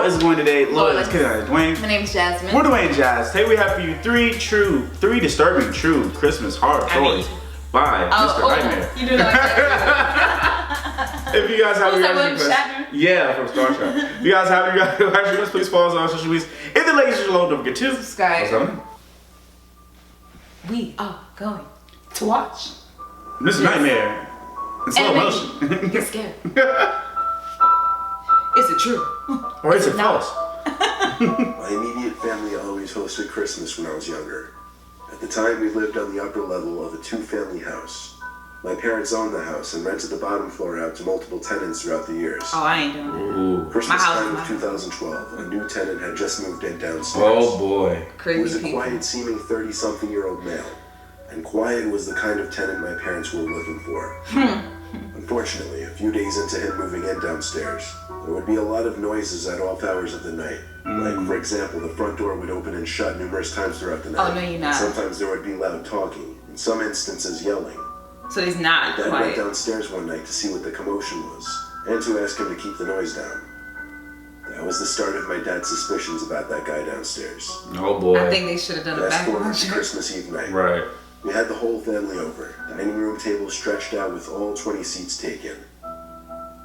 is going today? Let's get it. Dwayne. My name is Jasmine. We're Dwayne and Jazz. Today we have for you three disturbing true Christmas horror stories by Mr. Nightmare. You do like that. If you guys have your Shatner? Yeah, from Star Trek. If you guys have your questions, please follow us on social medias. If the ladies are low, don't forget to subscribe. We are going to watch Mr. Nightmare in slow motion. Get scared. Is it true? Or is it false? My immediate family always hosted Christmas when I was younger. At the time, we lived on the upper level of a two-family house. My parents owned the house and rented the bottom floor out to multiple tenants throughout the years. Oh, I ain't doing that. Ooh. Christmas time of 2012, a new tenant had just moved in downstairs. Oh boy. Crazy He was a people. quiet-seeming 30-something-year-old male. And quiet was the kind of tenant my parents were looking for. Unfortunately, a few days into him moving in downstairs, there would be a lot of noises at off hours of the night. Like, for example, the front door would open and shut numerous times throughout the night. Oh, no, you're not. Sometimes there would be loud talking, in some instances yelling. So he's not Dad went quiet. downstairs one night to see what the commotion was, and to ask him to keep the noise down. That was the start of my dad's suspicions about that guy downstairs. Oh boy. I think they should have done a Fast forward background to check. Christmas Eve night. Right. We had the whole family over, dining room table stretched out with all 20 seats taken.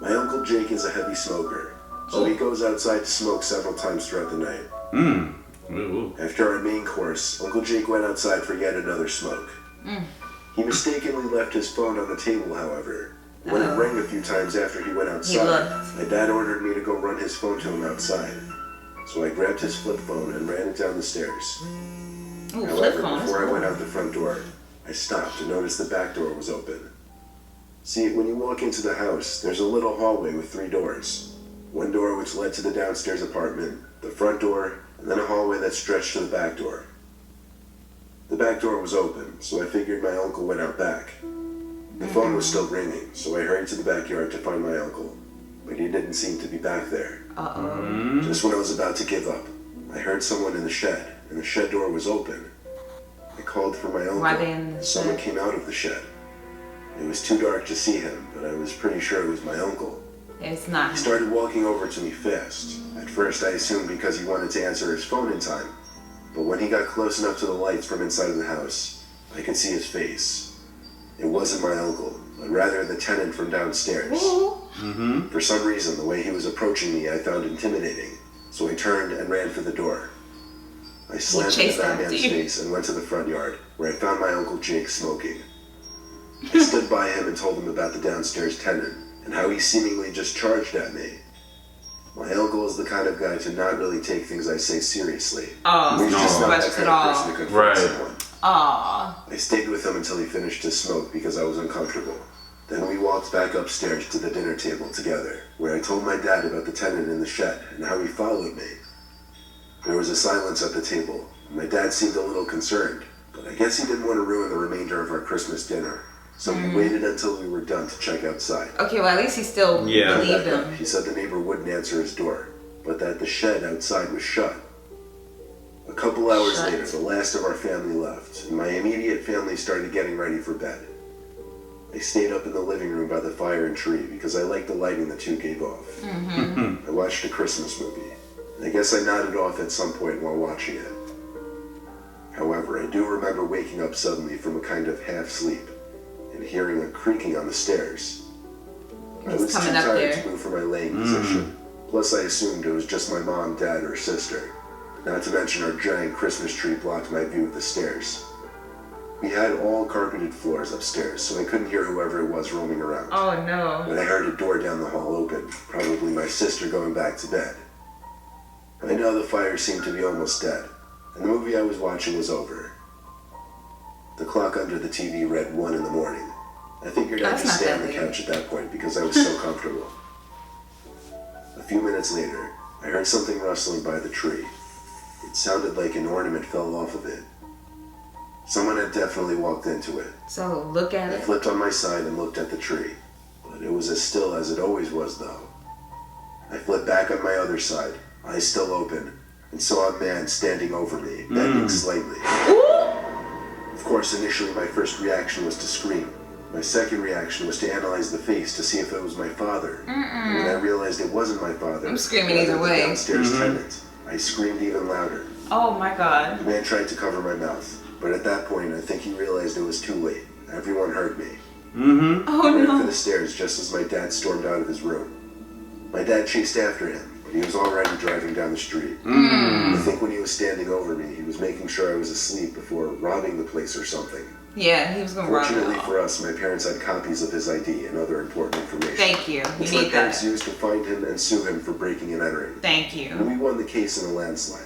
My Uncle Jake is a heavy smoker, so he goes outside to smoke several times throughout the night. Ooh. After our main course, Uncle Jake went outside for yet another smoke. He mistakenly left his phone on the table, however. When it rang a few times after he went outside, my dad ordered me to go run his phone to him outside. So I grabbed his flip phone and ran it down the stairs. Ooh, flip However, phone. before I went out the front door, I stopped and noticed the back door was open. See, when you walk into the house, there's a little hallway with 3 doors. One door which led to the downstairs apartment, the front door, and then a hallway that stretched to the back door. The back door was open, so I figured my uncle went out back. The phone was still ringing, so I hurried to the backyard to find my uncle, but he didn't seem to be back there. Just when I was about to give up, I heard someone in the shed, and the shed door was open. I called for my uncle. Why they in the Someone shed? came out of the shed. It was too dark to see him, but I was pretty sure it was my uncle. It's not. He started walking over to me fast. At first I assumed because he wanted to answer his phone in time, but when he got close enough to the lights from inside of the house, I could see his face. It wasn't my uncle, but rather the tenant from downstairs. For some reason, the way he was approaching me I found intimidating, so I turned and ran for the door. I slammed into that man's face and went to the front yard, where I found my Uncle Jake smoking. I stood by him and told him about the downstairs tenant, and how he seemingly just charged at me. My uncle is the kind of guy to not really take things I say seriously. Oh, He's just not that question kind at of person all. to confront Right. someone. Aw. I stayed with him until he finished his smoke because I was uncomfortable. Then we walked back upstairs to the dinner table together, where I told my dad about the tenant in the shed and how he followed me. There was a silence at the table, and my dad seemed a little concerned, but I guess he didn't want to ruin the remainder of our Christmas dinner. So we waited until we were done to check outside. Okay, well at least he still believed him. He said the neighbor wouldn't answer his door, but that the shed outside was shut. A couple hours later, the last of our family left, and my immediate family started getting ready for bed. I stayed up in the living room by the fire and tree because I liked the lighting the two gave off. I watched a Christmas movie, and I guess I nodded off at some point while watching it. However, I do remember waking up suddenly from a kind of half-sleep and hearing a creaking on the stairs. I was too tired to move from my laying position. Plus, I assumed it was just my mom, dad, or sister. Not to mention our giant Christmas tree blocked my view of the stairs. We had all carpeted floors upstairs, so I couldn't hear whoever it was roaming around. Oh no. But I heard a door down the hall open, probably my sister going back to bed. By now the fire seemed to be almost dead, and the movie I was watching was over. The clock under the TV read 1 in the morning. I figured I'd just stay on the couch at that point because I was so comfortable. A few minutes later, I heard something rustling by the tree. It sounded like an ornament fell off of it. Someone had definitely walked into it. So look at I it. flipped on my side and looked at the tree, but it was as still as it always was though. I flipped back on my other side, eyes still open, and saw a man standing over me, bending slightly. Of course, initially my first reaction was to scream, My second reaction was to analyze the face to see if it was my father. And when I realized it wasn't my father, I'm screaming either way. Downstairs tenant, I screamed even louder. Oh my God. The man tried to cover my mouth, but at that point, I think he realized it was too late. Everyone heard me. Oh I ran no. for the stairs just as my dad stormed out of his room. My dad chased after him, but he was already driving down the street. I think when he was standing over me, he was making sure I was asleep before robbing the place or something. Yeah, he was gonna rob it Fortunately all. for us, my parents had copies of his ID and other important information. Thank you. Which You my need parents that. used to find him and sue him for breaking and entering. Thank And you. we won the case in a landslide.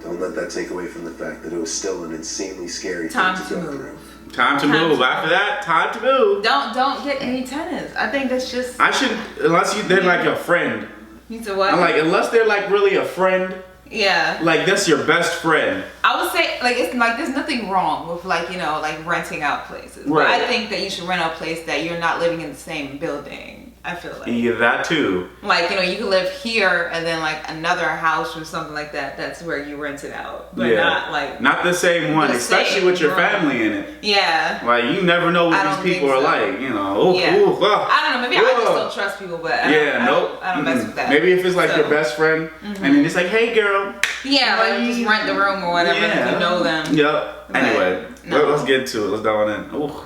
Don't let that take away from the fact that it was still an insanely scary Time thing to to go move. through. Time to move. After that, time to move. Don't get any tenants. I think that's just. I should, unless they're like a friend. You said what? I'm like, unless they're like really a friend, Yeah. like that's your best friend. I would say like it's like there's nothing wrong with like like renting out places. But Right. I think that you should rent a place that you're not living in the same building. I feel like. Yeah, that too. Like, you can live here and then like another house or something like that. That's where you rent it out. But not like. not the same one, the especially same with your room. family in it. Yeah. Like you never know I what don't these people think are so. like. Ooh, Yeah. ooh, I don't know. Maybe I just don't trust people, but I don't mess with that. Maybe if it's like your best friend and then it's like, hey girl. Yeah, like just rent the room or whatever if you know them. Yep. But Anyway, no. let's get to it. Let's dive on in. Ooh.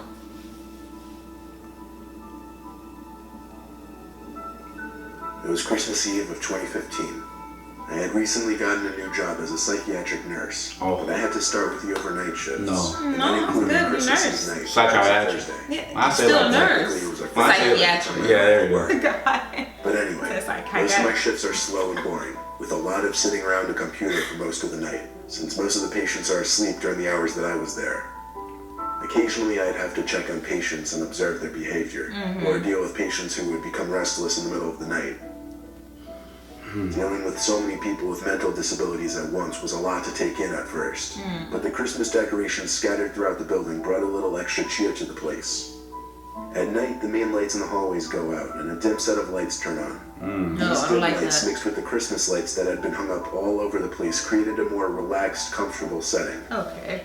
It was Christmas Eve of 2015. I had recently gotten a new job as a psychiatric nurse, but I had to start with the overnight shifts. No. And No, that included good, Christmas nurse. Eve night. Psychiatric. Thursday. Yeah, I say still a like that. nurse. Technically, it was our When I say Psychiatric. Yeah, there you go. God. But anyway, It's like most of my psychiatric. shifts are slow and boring, with a lot of sitting around a computer for most of the night, since most of the patients are asleep during the hours that I was there. Occasionally, I'd have to check on patients and observe their behavior, or deal with patients who would become restless in the middle of the night. Dealing with so many people with mental disabilities at once was a lot to take in at first, but the Christmas decorations scattered throughout the building brought a little extra cheer to the place. At night, the main lights in the hallways go out, and a dim set of lights turn on. No, These I don't dim like lights that. mixed with the Christmas lights that had been hung up all over the place created a more relaxed, comfortable setting. Okay.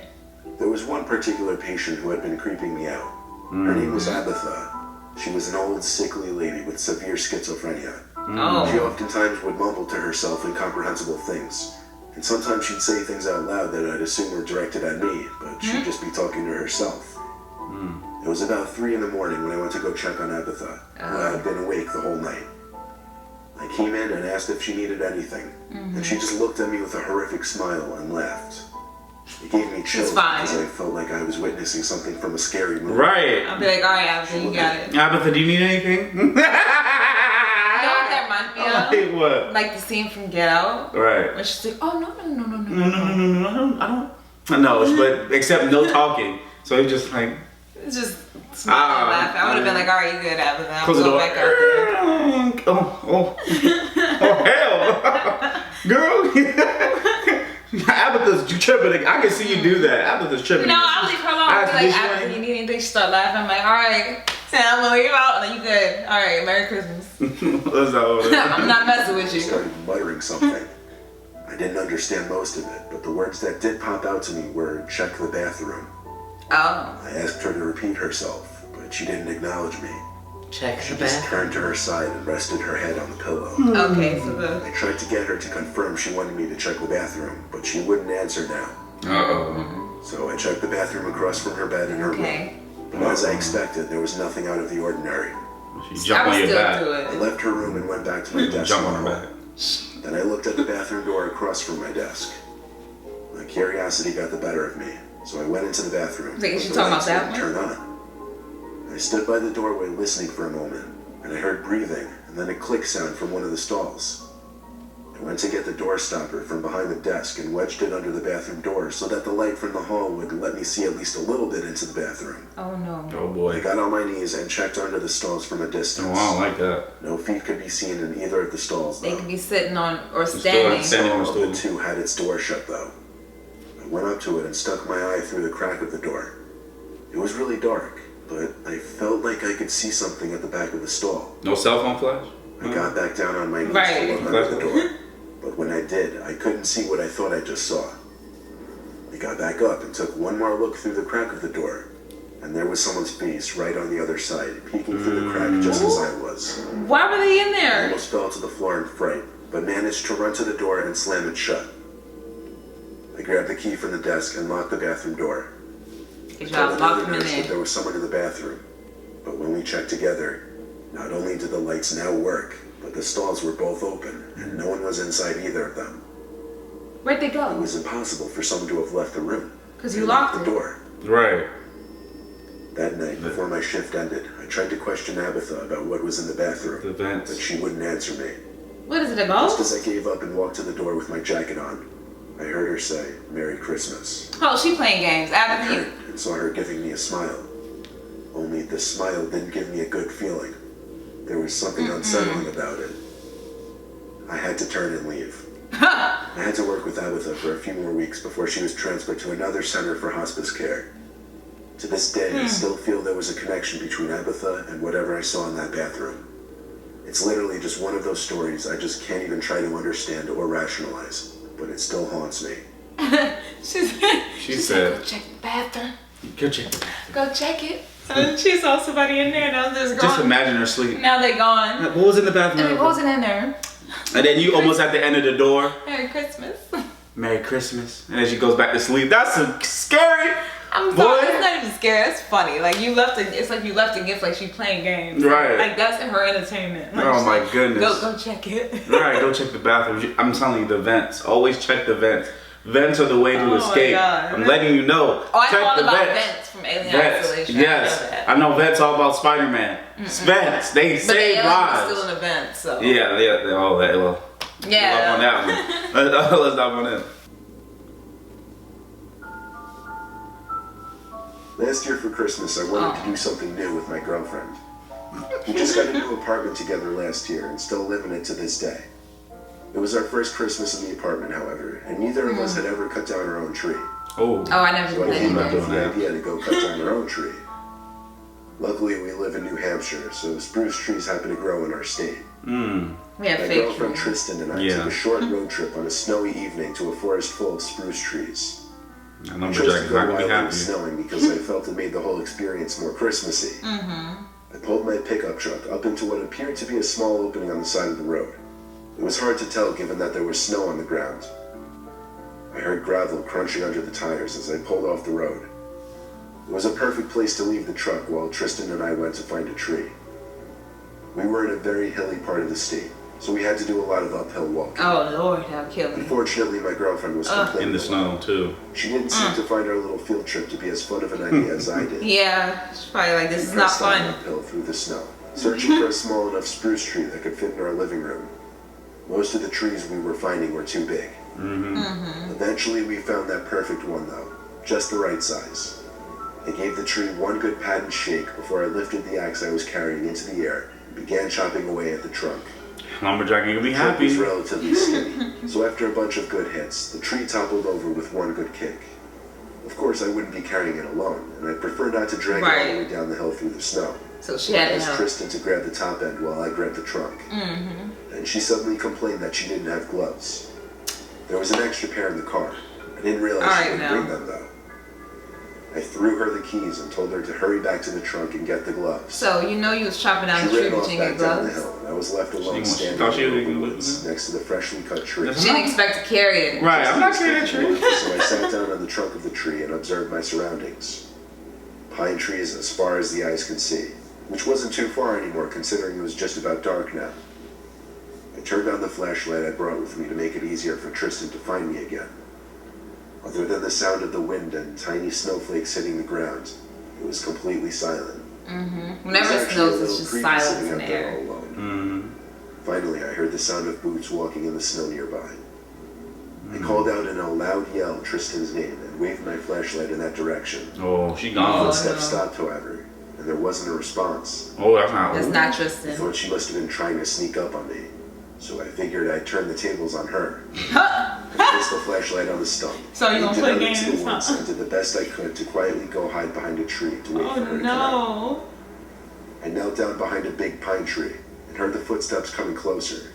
There was one particular patient who had been creeping me out. Her name was Abatha. She was an old, sickly lady with severe schizophrenia. She Oh. oftentimes would mumble to herself incomprehensible things. And sometimes she'd say things out loud that I'd assume were directed at me, but she'd just be talking to herself. It was about 3 in the morning when I went to go check on Abatha, who had been awake the whole night. I came in and asked if she needed anything, and she just looked at me with a horrific smile and lauged. It gave me chills fine. because I felt like I was witnessing something from a scary movie. Right. I'll be like, all right, Abby, you got it. Abatha, do you need anything? You know what that reminds me of? Like what? Like the scene from Get Out. Right. When she's like, oh, no. No, I don't. But except no talking. So he's just like, It's just smiling and laughing. I would have been like, all right, you good, Abby. I'll close the go door. back out there. Oh hell. Girl. Abatha's tripping. I can see you do that. Abatha's tripping. No, I'll leave her alone. I'll be like, Abby, you need anything? She start laughing. I'm like, all right. And I'm gonna leave you out. And then you good. All right, Merry Christmas. That's not what it is. I'm not messing with She you. started muttering something. I didn't understand most of it, but the words that did pop out to me were, check the bathroom. Oh. I asked her to repeat herself, but she didn't acknowledge me. Check She just turned to her side and rested her head on the pillow. Okay, so the. I tried to get her to confirm she wanted me to check the bathroom, but she wouldn't answer now. Uh-oh. So I checked the bathroom across from her bed in her Okay. room. But as I expected, there was nothing out of the ordinary. She jumped I on would your still back. do I it. left her room and went back to my desk. Jump in on the her hall. back. Then I looked at the bathroom door across from my desk. My curiosity got the better of me, so I went into the bathroom. Wait, is but she the talking lights about that wouldn't turn on. I stood by the doorway listening for a moment, and I heard breathing, and then a click sound from one of the stalls. I went to get the door stopper from behind the desk and wedged it under the bathroom door so that the light from the hall would let me see at least a little bit into the bathroom. Oh no. Oh I boy. got on my knees and checked under the stalls from a distance. Oh, I don't like that. No feet could be seen in either of the stalls, They though. could be sitting on or Still standing. standing on the Stall of the stool. two had its door shut, though. I went up to it and stuck my eye through the crack of the door. It was really dark, but I felt like I could see something at the back of the stall. No cell phone flash? I got back down on my knees Right. to look under the door, but when I did, I couldn't see what I thought I just saw. I got back up and took one more look through the crack of the door, and there was someone's face right on the other side, peeking through the crack just as I was. Why were they in I there? almost fell to the floor in fright, but managed to run to the door and slam it shut. I grabbed the key from the desk and locked the bathroom door. Good I job, told lock another them in nurse that there. there was someone in the bathroom, but when we checked together, not only did the lights now work, but the stalls were both open, and no one was inside either of them. Where'd they It go? was impossible for someone to have left the room. Because you and locked the it. door. Right. That night, before my shift ended, I tried to question Abatha about what was in the bathroom, The vents. but she wouldn't answer me. What is it, a Just ghost? as I gave up and walked to the door with my jacket on, I heard her say, "Merry Christmas." Oh, she playing games. I After you. turned and saw her giving me a smile. Only the smile didn't give me a good feeling. There was something unsettling about it. I had to turn and leave. I had to work with Abatha for a few more weeks before she was transferred to another center for hospice care. To this day, I still feel there was a connection between Abatha and whatever I saw in that bathroom. It's literally just one of those stories I just can't even try to understand or rationalize, but it still haunts me. She said, go check the bathroom. Go check the bathroom. Go check it. And she saw somebody in there and I was just gone. Just imagine her sleep. Now they gone. What was in the bathroom? And it wasn't in there. And then you almost at the end of the door. Merry Christmas. Merry Christmas. And then she goes back to sleep. That's scary. I'm Boy. sorry, it's not even scary. It's funny. Like it's like you left a gift, like she's playing games. Right. Like that's her entertainment. Like, Oh she's my like, goodness. Go check it. Right, go check the bathroom. I'm telling you, the vents. Always check the vents. Vents are the way to Oh my escape. God. I'm letting you know. Oh, I check know all the about vents. vents from Alien Vents. Isolation. Yes. I know that. I know vents all about Spider-Man. Vents. They But the save alien was lives. still in the vent, so. Yeah. Oh, that. Well. Yeah. Up on that one. Let's not on that. Last year for Christmas, I wanted to do something new with my girlfriend. We just got a new apartment together last year and still live in it to this day. It was our first Christmas in the apartment, however, and neither of us had ever cut down our own tree. Oh. Oh, I never So I did came that up either. with the idea to go cut down our own tree. Luckily, we live in New Hampshire, so spruce trees happen to grow in our state. We have My fake girlfriend trees. Tristan and I Yeah. took a short road trip on a snowy evening to a forest full of spruce trees. I I know chose Jack to is go not gonna while be it was happy. snowing because I felt it made the whole experience more Christmassy. I pulled my pickup truck up into what appeared to be a small opening on the side of the road. It was hard to tell given that there was snow on the ground. I heard gravel crunching under the tires as I pulled off the road. It was a perfect place to leave the truck while Tristan and I went to find a tree. We were in a very hilly part of the state, so we had to do a lot of uphill walking. Oh Lord, that'll kill me. Unfortunately, my girlfriend was complaining In the a lot. snow too. She didn't seem to find our little field trip to be as fun of an idea as I did. Yeah, she's probably like, this is not Pressed on fun. uphill through the snow, searching for a small enough spruce tree that could fit in our living room. Most of the trees we were finding were too big. Eventually, we found that perfect one, though, just the right size. I gave the tree one good pat and shake before I lifted the axe I was carrying into the air and began chopping away at the trunk. Lumberjack ain't gonna be The trunk was happy. relatively skinny, so after a bunch of good hits, the tree toppled over with one good kick. Of course, I wouldn't be carrying it alone, and I'd prefer not to drag it all the way down the hill through the snow. So she I had to asked help. Tristan to grab the top end while I grabbed the trunk. And she suddenly complained that she didn't have gloves. There was an extra pair in the car. I didn't realize she Alright, would now. bring them, though. I threw her the keys and told her to hurry back to the trunk and get the gloves. So you know you was chopping down the She tree, ran but off you back didn't get down the gloves. hill, and I was left alone She standing thought she in was the gonna open woods next to the freshly cut tree. That's She didn't expect to carry it. Right, I'm not carrying that tree. So I sat down on the trunk of the tree and observed my surroundings. Pine trees as far as the eyes could see, which wasn't too far anymore considering it was just about dark now. I turned on the flashlight I brought with me to make it easier for Tristan to find me again. Other than the sound of the wind and tiny snowflakes hitting the ground, it was completely silent. Whenever was it actually a snows, little it's just creepy silence sitting in out the there air. all alone. Finally, I heard the sound of boots walking in the snow nearby. I called out in a loud yell Tristan's name and waved my flashlight in that direction. Oh, she The gone. footsteps stopped, however, and there wasn't a response. Oh, that's not. That's not I Tristan. thought she must have been trying to sneak up on me, so I figured I'd turn the tables on her. I placed the flashlight on the stump. So you gonna looked play out into games, the woods huh? and did the best I could to quietly go hide behind a tree to wait for her Oh to come out. no. I knelt down behind a big pine tree and heard the footsteps coming closer.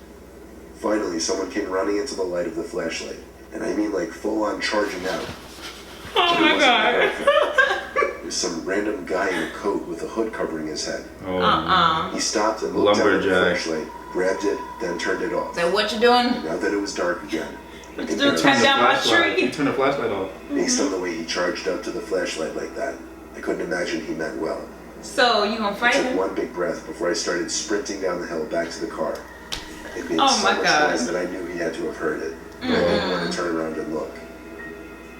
Finally, someone came running into the light of the flashlight, and I mean like full-on charging out. Oh my god. It was was some random guy in a coat with a hood covering his head. Oh. He stopped and looked down at the Lumberjack. flashlight, grabbed it, then turned it off. So what you doing? Now that it was dark again, What you doing? Turn down my tree. You turn the flashlight off. based on the way he charged up to the flashlight like that, I couldn't imagine he meant well. So you gonna I fight took him? one big breath before I started sprinting down the hill back to the car. It made Oh so my much God. noise that I knew he had to have heard it, but I didn't want to turn around and look.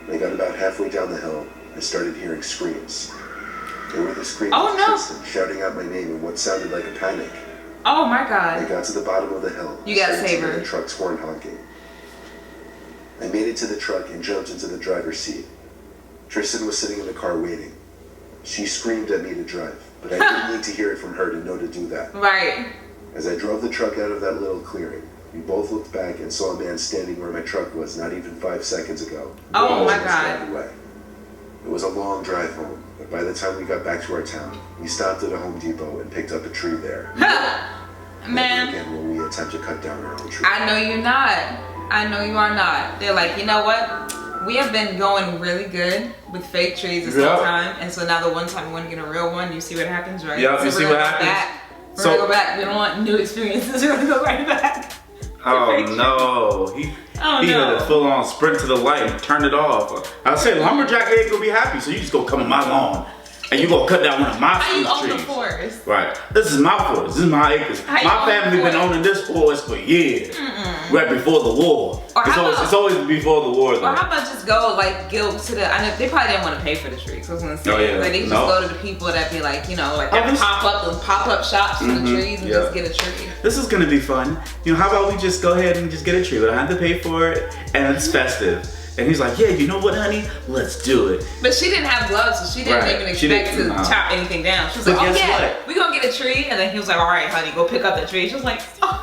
When I got about halfway down the hill, I started hearing screams. They were the screams Oh, of no. Tristan shouting out my name in what sounded like a panic. Oh my I God. got to the bottom of the hill. You gotta started save to hear her. the truck's horn honking. I made it to the truck and jumped into the driver's seat. Tristan was sitting in the car waiting. She screamed at me to drive, but I didn't need to hear it from her to know to do that. Right. As I drove the truck out of that little clearing, we both looked back and saw a man standing where my truck was not even 5 seconds ago. Oh my Almost God. driving away. It was a long drive home, but by the time we got back to our town, we stopped at a Home Depot and picked up a tree there. Never Man, again will we attempt to cut down our own tree. I know you're not. I know you are not. They're like, you know what? We have been going really good with fake trees this whole time, and so now the one time we want to get a real one, you see what happens, right? Yep, So you we're see gonna what go happens. back. We're So- gonna go back. We don't want new experiences. We're gonna go right back. Oh no, he Oh, he no. had a full on sprint to the light and turn it off. I say lumberjack ain't gonna be happy, so you just gonna come on my lawn and you gonna cut down one of my How you fruit own the trees. forest? Right, this is my forest. This is my acres. How you My own the family been forest? owning this forest for years. Right before the war. Or It's how always, about- it's always before the war Or though. how about just go like go to the? I know they probably didn't want to pay for the trees. I was gonna say, Oh, yeah. like they just No. go to the people that be like, you know, like Oh, they this- pop up shops for the trees and yeah. just get a tree. This is gonna be fun. You know, how about we just go ahead and just get a tree? We don't have to pay for it, and it's festive. And he's like, yeah, you know what, honey? Let's do it. But she didn't have gloves, so she didn't Right. even She expect didn't- to no. chop anything down. She was But like, oh guess yeah, what? we gonna get a tree. And then he was like, all right, honey, go pick up the tree. She was like, oh,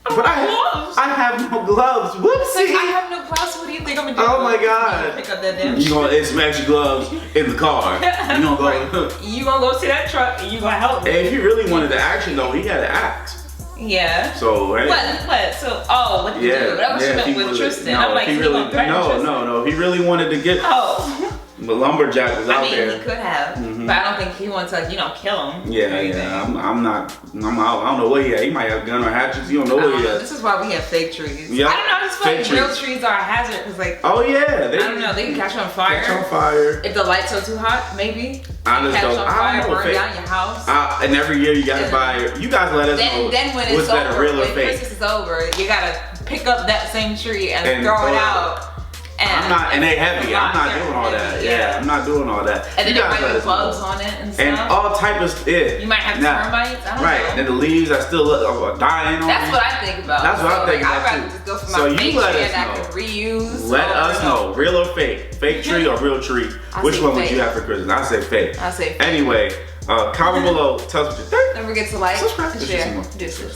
But I have no gloves. It's like, Whoopsie. I have no gloves. What do you think I'm gonna do? Oh my I'm gonna God. Pick up that damn You gonna it's some extra gloves in the car. You gonna go. Right. You gonna go to that truck and you gonna help me. If he really wanted the action though, he had to act. Yeah. So hey. What? So, what did you do? That was what you if meant he with really- Tristan. No, I'm like, if he he really, gonna threaten Tristan? no. If he really wanted to get, Oh. the lumberjack was I out mean, there. he could have, but I don't think he wants to, kill him. Yeah, or anything. yeah. I'm out. I don't know what he had. He might have a gun or hatchets. You don't know I what don't he know. had. This is why we have fake trees. Yeah. I don't know. I just feel Fake like real trees. trees are a hazard because, like, Oh yeah, I don't know. They can catch on fire. Catch on fire. If the lights are too hot, maybe. I They just catch don't- on I fire, don't know, burn fake- down your house. And every year you gotta Yeah. buy. You guys let us know. Then when what's it's better, over, real or when fake? Christmas is over, you gotta pick up that same tree and And throw throw it it out. I'm not, and they heavy. I'm not They're doing all that. heavy, Yeah, I'm not doing all that. And then You there guys might let be us know. bugs on it and stuff. And all type of You might have termites. I don't Right, know. and the leaves are still dying on That's me. what I think about. That's what I think I'd about, rather too. just go for So my you fake let tree us that I know. can reuse. Let over us and know, over. real or fake? Fake tree or real tree? I Which say one would fake. you have for Christmas? I say fake. I say fake. Anyway, comment below. Tell us what you think. Don't forget to like, Subscribe and to share. see more. Deuces.